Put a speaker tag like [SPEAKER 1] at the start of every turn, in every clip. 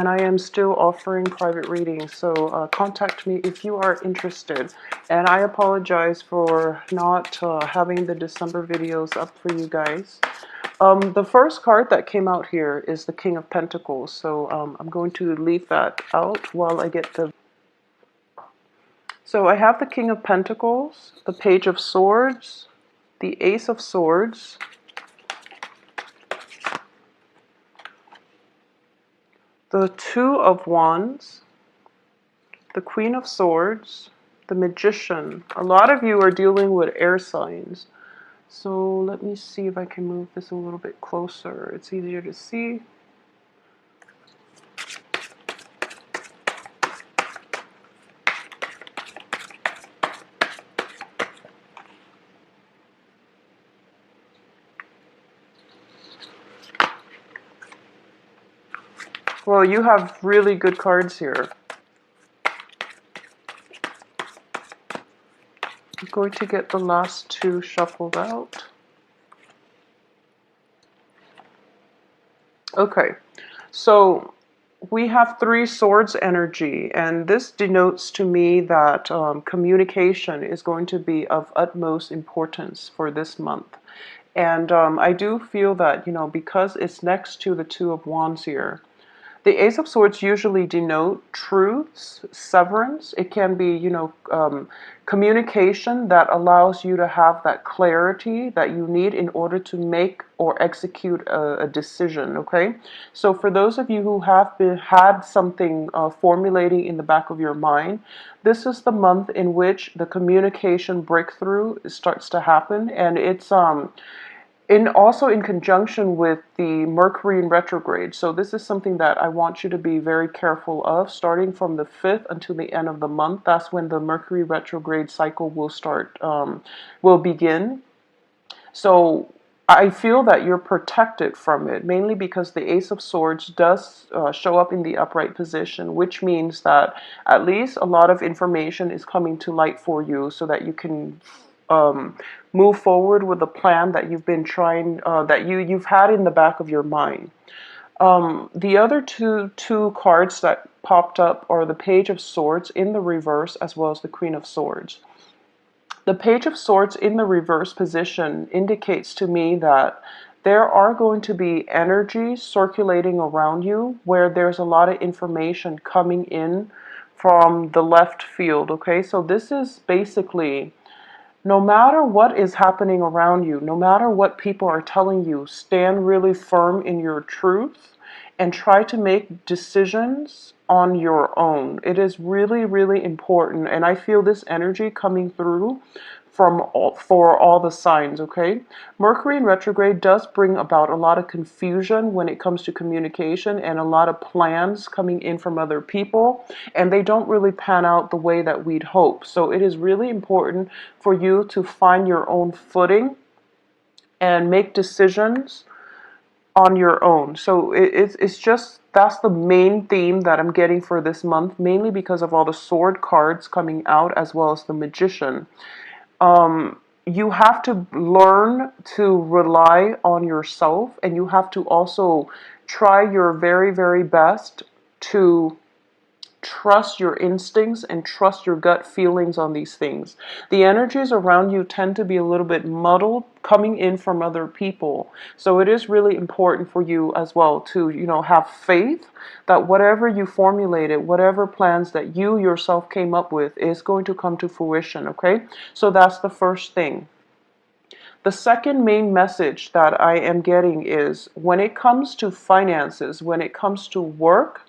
[SPEAKER 1] and I am still offering private readings, so contact me if you are interested. And I apologize for not having the December videos up for you guys. The first card that came out here is the King of Pentacles, so I'm going to leave that out while I get the... So I have the King of Pentacles, the Page of Swords, the Ace of Swords, the Two of Wands, the Queen of Swords, the Magician. A lot of you are dealing with air signs. So let me see if I can move this a little bit closer. It's easier to see. Well, you have really good cards here. I'm going to get the last two shuffled out. Okay, so we have Three Swords energy, and this denotes to me that communication is going to be of utmost importance for this month. And I do feel that, you know, because it's next to the Two of Wands here, the Ace of Swords usually denote truths, severance. It can be, you know, communication that allows you to have that clarity that you need in order to make or execute a decision, okay? So for those of you who have had something formulating in the back of your mind, this is the month in which the communication breakthrough starts to happen, and it's also in conjunction with the Mercury in retrograde. So this is something that I want you to be very careful of, starting from the 5th until the end of the month. That's when the Mercury retrograde cycle will begin. So I feel that you're protected from it, mainly because the Ace of Swords does show up in the upright position, which means that at least a lot of information is coming to light for you so that you can move forward with a plan that you've been trying, that you've had in the back of your mind. The other two cards that popped up are the Page of Swords in the reverse, as well as the Queen of Swords. The Page of Swords in the reverse position indicates to me that there are going to be energies circulating around you where there's a lot of information coming in from the left field, okay? So this is basically, no matter what is happening around you, no matter what people are telling you, stand really firm in your truth and try to make decisions on your own. It is really, really important. And I feel this energy coming through for all the signs, okay? Mercury in retrograde does bring about a lot of confusion when it comes to communication and a lot of plans coming in from other people, and they don't really pan out the way that we'd hope. So it is really important for you to find your own footing and make decisions on your own. So it's just, that's the main theme that I'm getting for this month, mainly because of all the sword cards coming out as well as the Magician. You have to learn to rely on yourself, and you have to also try your very, very best to trust your instincts and trust your gut feelings on these things. The energies around you tend to be a little bit muddled coming in from other people. So it is really important for you as well to, you know, have faith that whatever you formulated, whatever plans that you yourself came up with is going to come to fruition, okay? So that's the first thing. The second main message that I am getting is when it comes to finances, when it comes to work,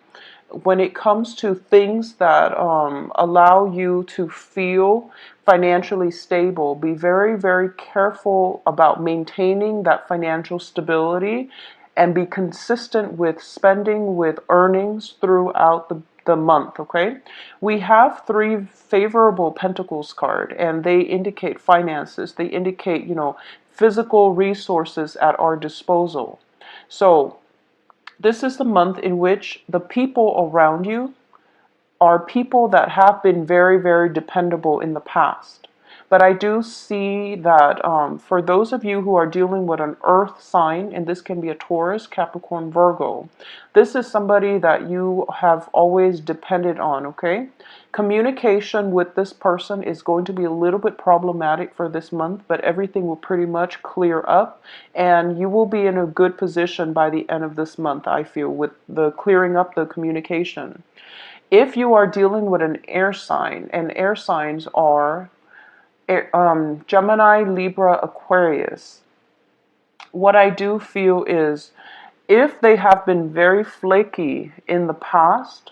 [SPEAKER 1] when it comes to things that allow you to feel financially stable, be very, very careful about maintaining that financial stability and be consistent with spending, with earnings throughout the month, okay? We have three favorable pentacles card, and they indicate finances. They indicate, you know, physical resources at our disposal. So this is the month in which the people around you are people that have been very, very dependable in the past. But I do see that for those of you who are dealing with an earth sign, and this can be a Taurus, Capricorn, Virgo, this is somebody that you have always depended on, okay? Communication with this person is going to be a little bit problematic for this month, but everything will pretty much clear up, and you will be in a good position by the end of this month, I feel, with the clearing up the communication. If you are dealing with an air sign, and air signs are Gemini, Libra, Aquarius, what I do feel is if they have been very flaky in the past,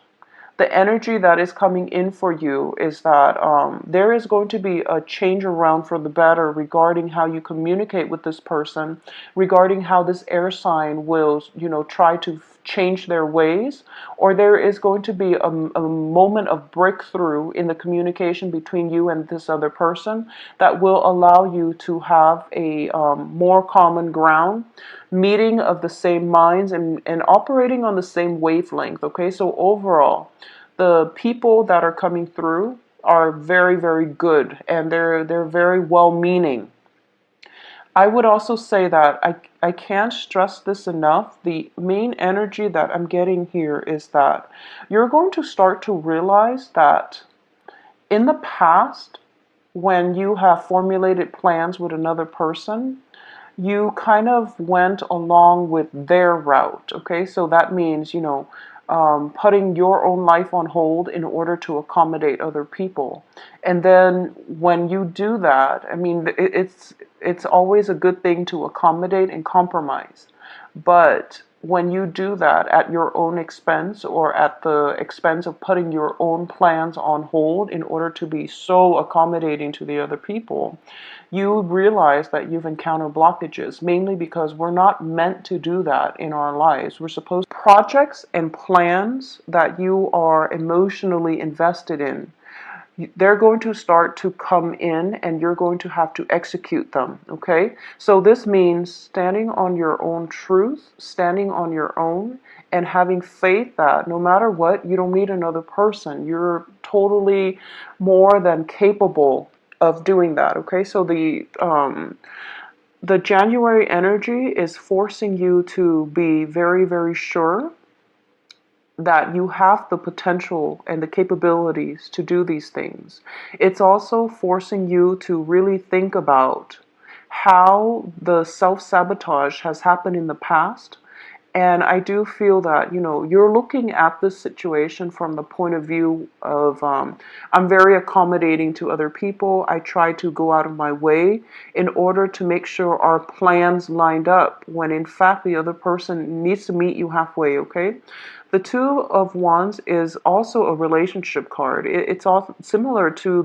[SPEAKER 1] the energy that is coming in for you is that there is going to be a change around for the better regarding how you communicate with this person, regarding how this air sign will, try to change their ways, or there is going to be a moment of breakthrough in the communication between you and this other person that will allow you to have a more common ground, meeting of the same minds, and operating on the same wavelength. Okay, so overall, the people that are coming through are very, very good, and they're very well meaning. I would also say that I can't stress this enough. The main energy that I'm getting here is that you're going to start to realize that in the past, when you have formulated plans with another person, you kind of went along with their route. Okay, so that means, putting your own life on hold in order to accommodate other people. And then when you do that, I mean, it's always a good thing to accommodate and compromise. But when you do that at your own expense, or at the expense of putting your own plans on hold in order to be so accommodating to the other people, you realize that you've encountered blockages, mainly because we're not meant to do that in our lives. We're supposed projects and plans that you are emotionally invested in, they're going to start to come in, and you're going to have to execute them, okay? So this means standing on your own truth, standing on your own, and having faith that no matter what, you don't need another person. You're totally more than capable of doing that, okay? So the January energy is forcing you to be very, very sure that you have the potential and the capabilities to do these things. It's also forcing you to really think about how the self-sabotage has happened in the past. And I do feel that, you're looking at this situation from the point of view of, I'm very accommodating to other people. I try to go out of my way in order to make sure our plans lined up, when in fact the other person needs to meet you halfway, okay? The Two of Wands is also a relationship card. It's all similar to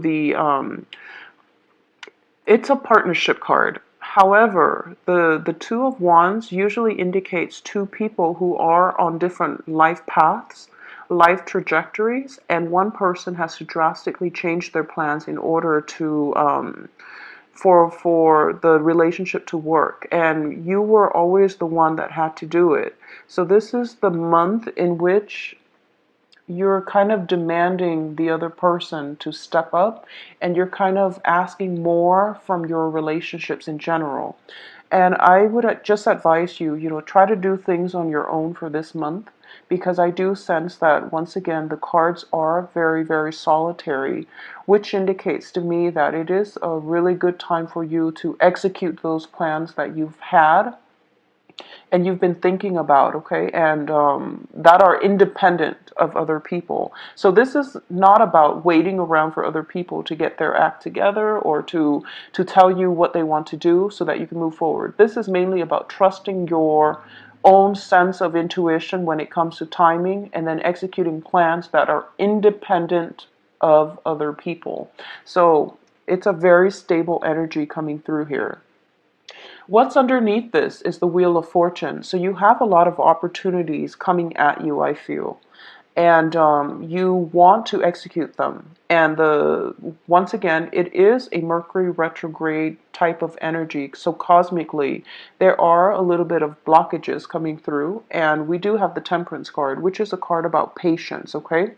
[SPEAKER 1] it's a partnership card. However, the Two of Wands usually indicates two people who are on different life paths, life trajectories, and one person has to drastically change their plans in order to for the relationship to work, and you were always the one that had to do it. So this is the month in which you're kind of demanding the other person to step up, and you're kind of asking more from your relationships in general. And I would just advise you, try to do things on your own for this month, because I do sense that once again the cards are very, very solitary, which indicates to me that it is a really good time for you to execute those plans that you've had and you've been thinking about, okay, and that are independent of other people. So this is not about waiting around for other people to get their act together, or to tell you what they want to do so that you can move forward. This is mainly about trusting your own sense of intuition when it comes to timing, and then executing plans that are independent of other people. So it's a very stable energy coming through here. What's underneath this is the Wheel of Fortune. So you have a lot of opportunities coming at you, I feel. And you want to execute them. And once again, it is a Mercury retrograde type of energy. So cosmically, there are a little bit of blockages coming through. And we do have the Temperance card, which is a card about patience, okay?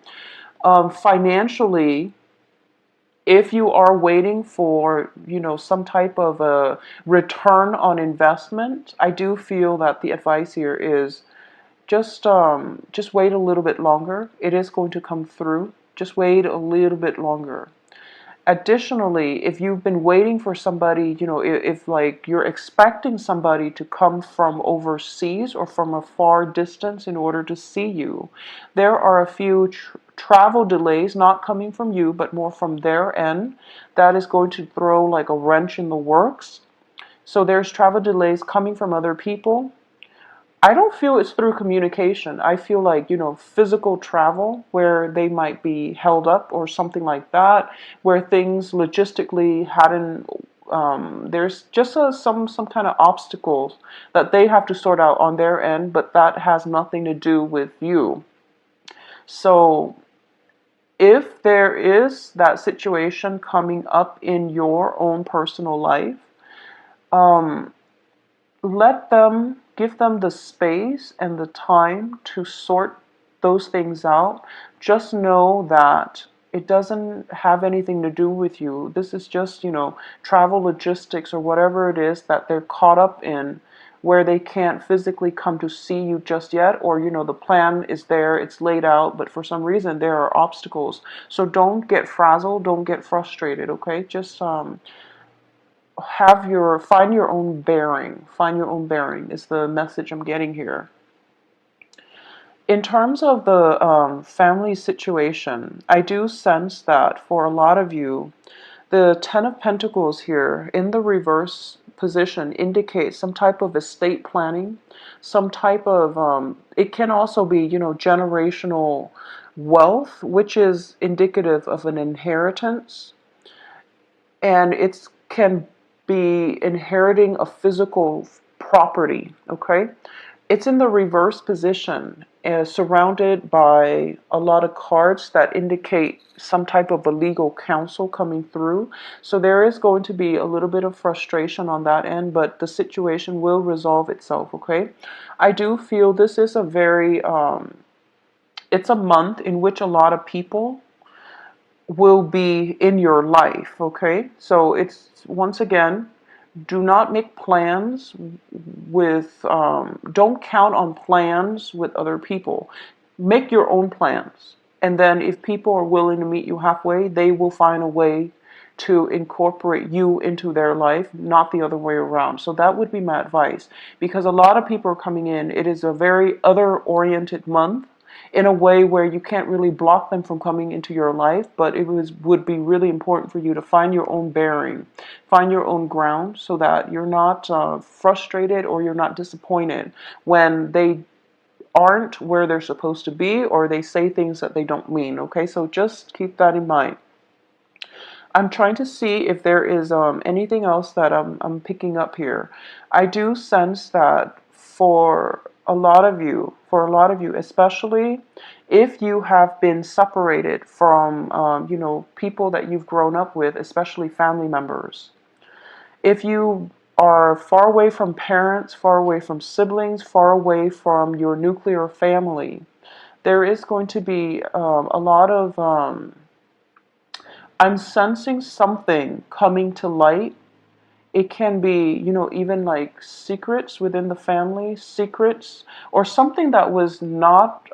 [SPEAKER 1] Financially, If you are waiting for, some type of a return on investment, I do feel that the advice here is just wait a little bit longer. It is going to come through. Just wait a little bit longer. Additionally, if you've been waiting for somebody, if like you're expecting somebody to come from overseas or from a far distance in order to see you, there are a few travel delays, not coming from you, but more from their end. That is going to throw like a wrench in the works. So there's travel delays coming from other people. I don't feel it's through communication. I feel like, physical travel where they might be held up or something like that, where things logistically hadn't, there's just some kind of obstacles that they have to sort out on their end, but that has nothing to do with you. So if there is that situation coming up in your own personal life, um, give them the space and the time to sort those things out. Just know that it doesn't have anything to do with you. This is just, travel logistics or whatever it is that they're caught up in, where they can't physically come to see you just yet, or, the plan is there, it's laid out, but for some reason there are obstacles. So don't get frazzled, don't get frustrated, okay? Just, find your own bearing. Find your own bearing is the message I'm getting here. In terms of the family situation, I do sense that for a lot of you, the Ten of Pentacles here in the reverse position indicates some type of estate planning, some type of, it can also be, generational wealth, which is indicative of an inheritance. And it can be inheriting a physical property, okay? It's in the reverse position, surrounded by a lot of cards that indicate some type of a legal counsel coming through. So there is going to be a little bit of frustration on that end, but the situation will resolve itself, okay? I do feel this is a very, it's a month in which a lot of people will be in your life, okay? So it's, once again, do not make plans with, don't count on plans with other people. Make your own plans. And then if people are willing to meet you halfway, they will find a way to incorporate you into their life, not the other way around. So that would be my advice, because a lot of people are coming in. It is a very other-oriented month, in a way where you can't really block them from coming into your life, but would be really important for you to find your own bearing, find your own ground, so that you're not frustrated or you're not disappointed when they aren't where they're supposed to be, or they say things that they don't mean, okay? So just keep that in mind. I'm trying to see if there is anything else that I'm picking up here. I do sense that for a lot of you, especially if you have been separated from, people that you've grown up with, especially family members. If you are far away from parents, far away from siblings, far away from your nuclear family, there is going to be a lot of, I'm sensing something coming to light. It can be, even like secrets within the family, secrets, or something that was not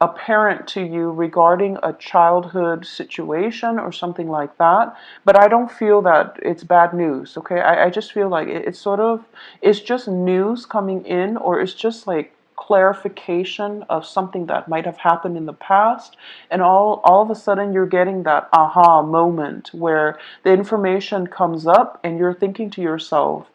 [SPEAKER 1] apparent to you regarding a childhood situation or something like that. But I don't feel that it's bad news, okay? I just feel like it's sort of, it's just news coming in, or it's just like clarification of something that might have happened in the past, and all of a sudden you're getting that aha moment where the information comes up and you're thinking to yourself,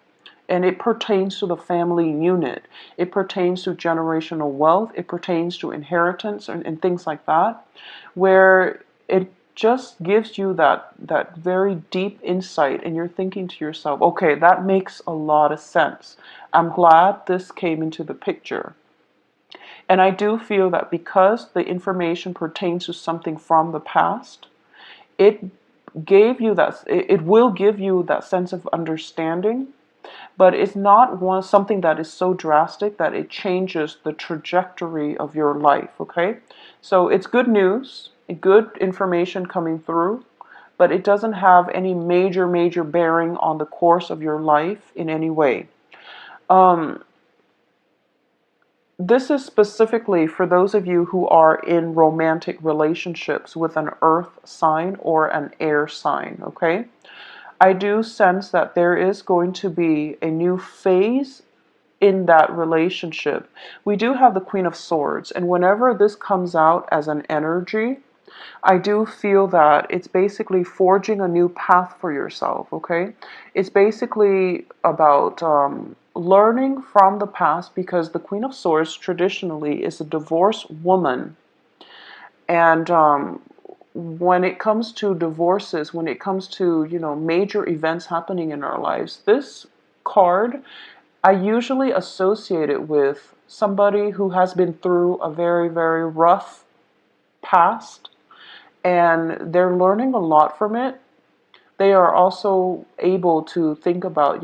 [SPEAKER 1] and it pertains to the family unit. It pertains to generational wealth. It pertains to inheritance and things like that, where it just gives you that very deep insight, and you're thinking to yourself, okay, that makes a lot of sense. I'm glad this came into the picture. And I do feel that because the information pertains to something from the past, it will give you that sense of understanding, but it's not something that is so drastic that it changes the trajectory of your life, okay? So it's good news, good information coming through, but it doesn't have any major bearing on the course of your life in any way. This is specifically for those of you who are in romantic relationships with an earth sign or an air sign, okay? I do sense that there is going to be a new phase in that relationship. We do have the Queen of Swords, and whenever this comes out as an energy, I do feel that it's basically forging a new path for yourself, okay? It's basically about learning from the past, because the Queen of Swords traditionally is a divorced woman. And when it comes to divorces, when it comes to, major events happening in our lives, this card, I usually associate it with somebody who has been through a very rough past, and they're learning a lot from it. They are also able to think about,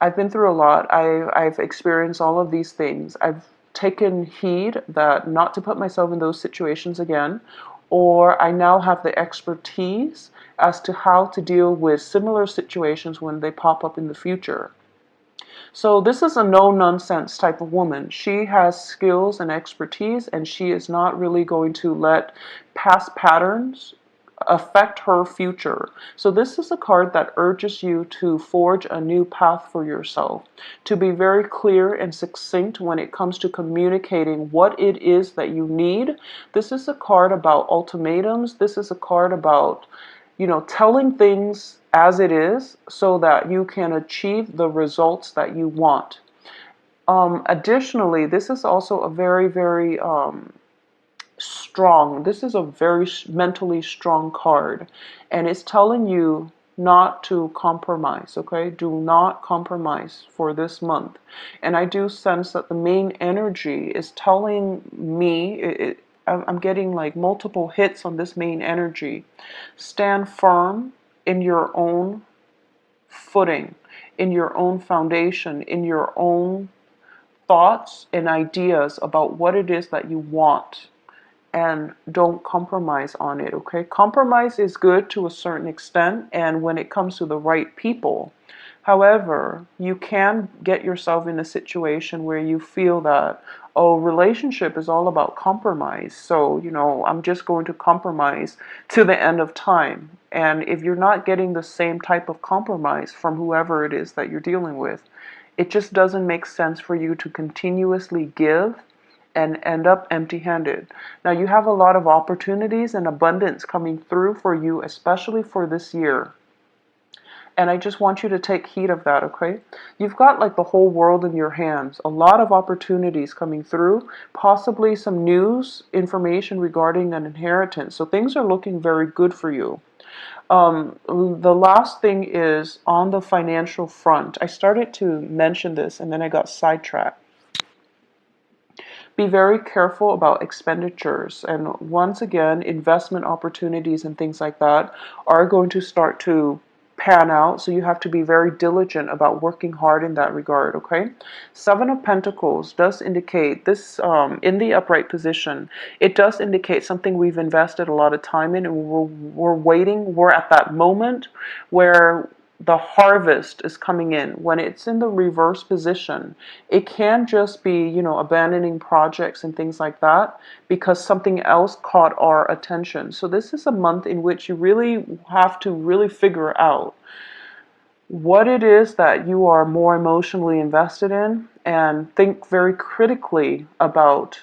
[SPEAKER 1] I've been through a lot. I've experienced all of these things. I've taken heed that not to put myself in those situations again, or I now have the expertise as to how to deal with similar situations when they pop up in the future. So this is a no-nonsense type of woman. She has skills and expertise, and she is not really going to let past patterns affect her future. So this is a card that urges you to forge a new path for yourself, to be very clear and succinct when it comes to communicating what it is that you need. This is a card about ultimatums. This is a card about, telling things as it is so that you can achieve the results that you want. Additionally, this is also a very strong, this is a very mentally strong card, and it's telling you not to compromise, okay? Do not compromise for this month. And I do sense that the main energy is telling me, I'm getting like multiple hits on this main energy. Stand firm in your own footing, in your own foundation, in your own thoughts and ideas about what it is that you want, and don't compromise on it, okay? Compromise is good to a certain extent, and when it comes to the right people. However, you can get yourself in a situation where you feel that, oh, relationship is all about compromise. So, I'm just going to compromise to the end of time. And if you're not getting the same type of compromise from whoever it is that you're dealing with, it just doesn't make sense for you to continuously give and end up empty-handed. Now, you have a lot of opportunities and abundance coming through for you, especially for this year. And I just want you to take heed of that, okay? You've got like the whole world in your hands. A lot of opportunities coming through, possibly some news, information regarding an inheritance. So things are looking very good for you. The last thing is on the financial front. I started to mention this and then I got sidetracked. Be very careful about expenditures, and once again, investment opportunities and things like that are going to start to pan out, so you have to be very diligent about working hard in that regard, okay? Seven of Pentacles does indicate this, in the upright position, it does indicate something we've invested a lot of time in, and we're waiting, we're at that moment where the harvest is coming in. When it's in the reverse position, it can just be, abandoning projects and things like that because something else caught our attention. So this is a month in which you really have to really figure out what it is that you are more emotionally invested in, and think very critically about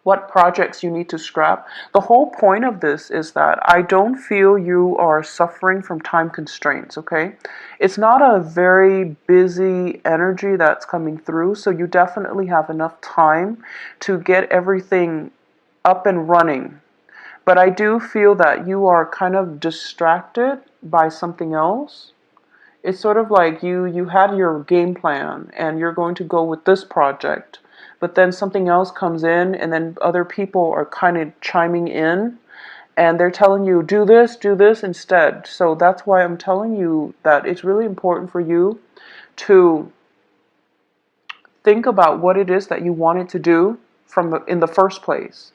[SPEAKER 1] what projects you need to scrap. The whole point of this is that I don't feel you are suffering from time constraints, okay? It's not a very busy energy that's coming through, so you definitely have enough time to get everything up and running. But I do feel that you are kind of distracted by something else. It's sort of like you had your game plan and you're going to go with this project, but then something else comes in and then other people are kind of chiming in, and they're telling you, do this instead. So that's why I'm telling you that it's really important for you to think about what it is that you wanted to do in the first place,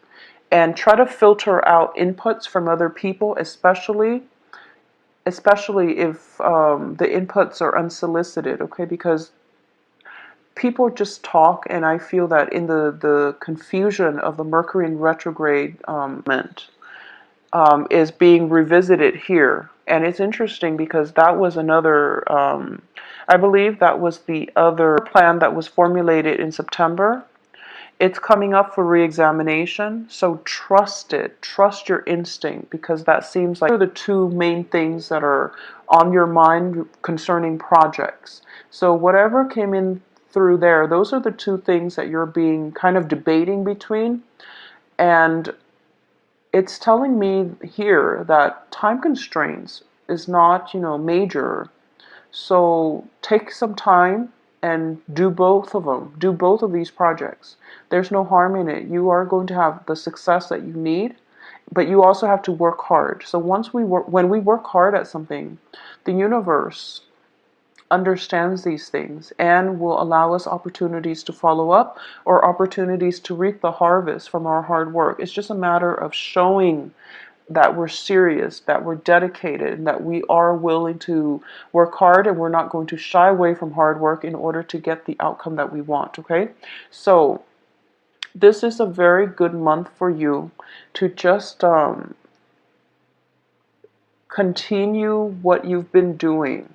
[SPEAKER 1] and try to filter out inputs from other people, especially if the inputs are unsolicited, okay? Because people just talk, and I feel that in the confusion of the Mercury in retrograde is being revisited here. And it's interesting because that was another, I believe that was the other plan that was formulated in September. It's coming up for re-examination, so trust it. Trust your instinct, because that seems like the two main things that are on your mind concerning projects. So whatever came in through there, those are the two things that you're being kind of debating between. And it's telling me here that time constraints is not, major. So take some time and do both of them. Do both of these projects. There's no harm in it. You are going to have the success that you need, but you also have to work hard. So when we work hard at something, the universe understands these things and will allow us opportunities to follow up or opportunities to reap the harvest from our hard work. It's just a matter of showing that we're serious, that we're dedicated, and that we are willing to work hard, and we're not going to shy away from hard work in order to get the outcome that we want, okay? So this is a very good month for you to just continue what you've been doing,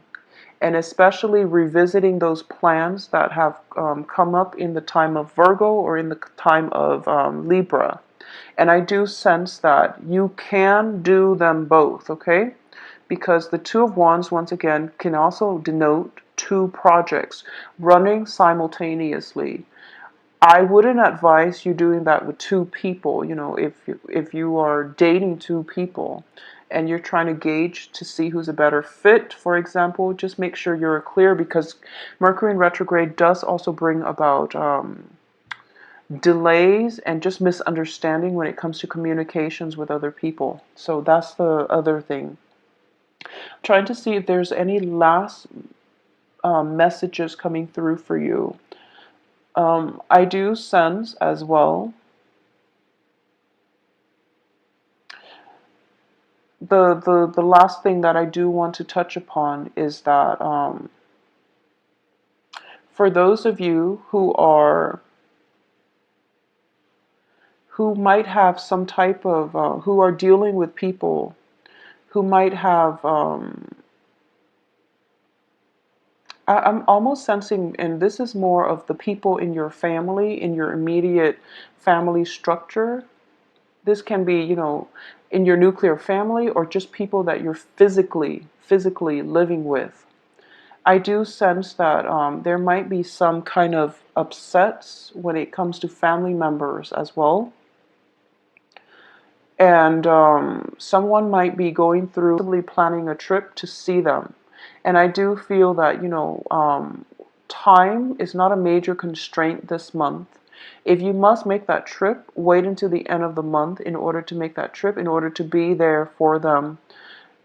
[SPEAKER 1] and especially revisiting those plans that have come up in the time of Virgo or in the time of Libra. And I do sense that you can do them both, okay? Because the Two of Wands, once again, can also denote two projects running simultaneously. I wouldn't advise you doing that with two people. If you are dating two people and you're trying to gauge to see who's a better fit, for example, just make sure you're clear, because Mercury in retrograde does also bring about delays and just misunderstanding when it comes to communications with other people. So that's the other thing. I'm trying to see if there's any last messages coming through for you. I do sense as well the last thing that I do want to touch upon is that for those of you who might have some type of who are dealing with people who might have I'm almost sensing, and this is more of the people in your family, in your immediate family structure. This can be, in your nuclear family, or just people that you're physically living with. I do sense that there might be some kind of upsets when it comes to family members as well. And someone might be going through planning a trip to see them. And I do feel that, time is not a major constraint this month. If you must make that trip, wait until the end of the month in order to make that trip, in order to be there for them,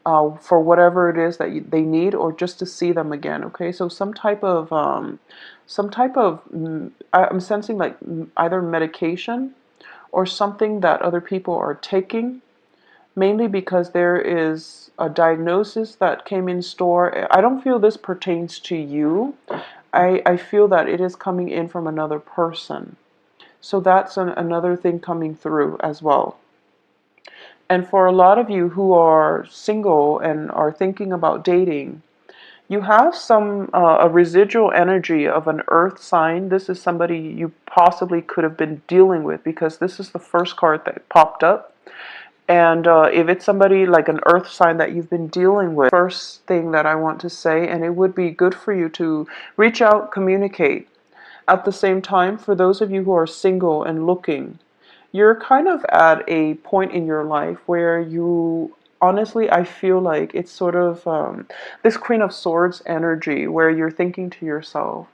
[SPEAKER 1] for whatever it is that they need, or just to see them again. Okay, so some type of, I'm sensing like either medication or something that other people are taking, mainly because there is a diagnosis that came in store. I don't feel this pertains to you. I feel that it is coming in from another person. So that's another thing coming through as well. And for a lot of you who are single and are thinking about dating, you have a residual energy of an earth sign. This is somebody you possibly could have been dealing with, because this is the first card that popped up. And if it's somebody like an earth sign that you've been dealing with, first thing that I want to say, and it would be good for you to reach out, communicate. At the same time, for those of you who are single and looking, you're kind of at a point in your life where you, honestly, I feel like it's sort of this Queen of Swords energy, where you're thinking to yourself,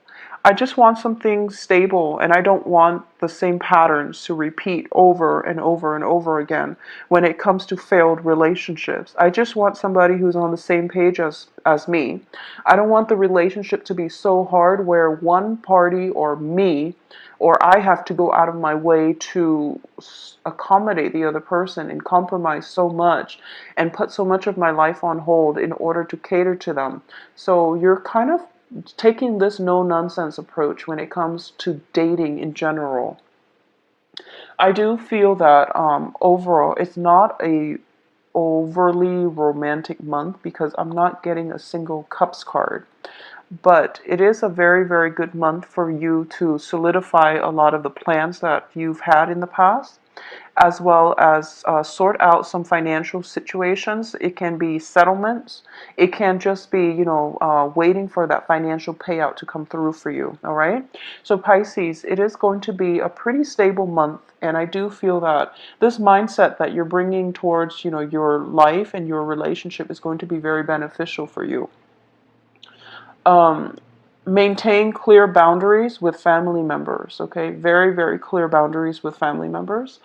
[SPEAKER 1] I just want something stable, and I don't want the same patterns to repeat over and over and over again when it comes to failed relationships. I just want somebody who's on the same page as me. I don't want the relationship to be so hard where one party or me or I have to go out of my way to accommodate the other person and compromise so much and put so much of my life on hold in order to cater to them. So you're kind of taking this no nonsense approach when it comes to dating in general. I do feel that overall it's not a overly romantic month because I'm not getting a single cups card. But it is a very, very good month for you to solidify a lot of the plans that you've had in the past, as well as sort out some financial situations. It can be settlements. It can just be, waiting for that financial payout to come through for you. All right. So Pisces, it is going to be a pretty stable month. And I do feel that this mindset that you're bringing towards, your life and your relationship is going to be very beneficial for you. Um, Maintain clear boundaries with family members, okay? Very, very clear boundaries with family members.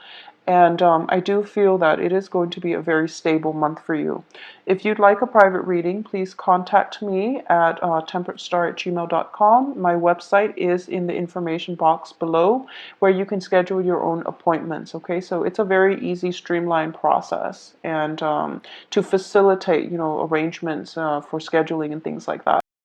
[SPEAKER 1] And I do feel that it is going to be a very stable month for you. If you'd like a private reading, please contact me at temperatestar@gmail.com. My website is in the information box below where you can schedule your own appointments, okay? So it's a very easy, streamlined process and to facilitate, arrangements for scheduling and things like that.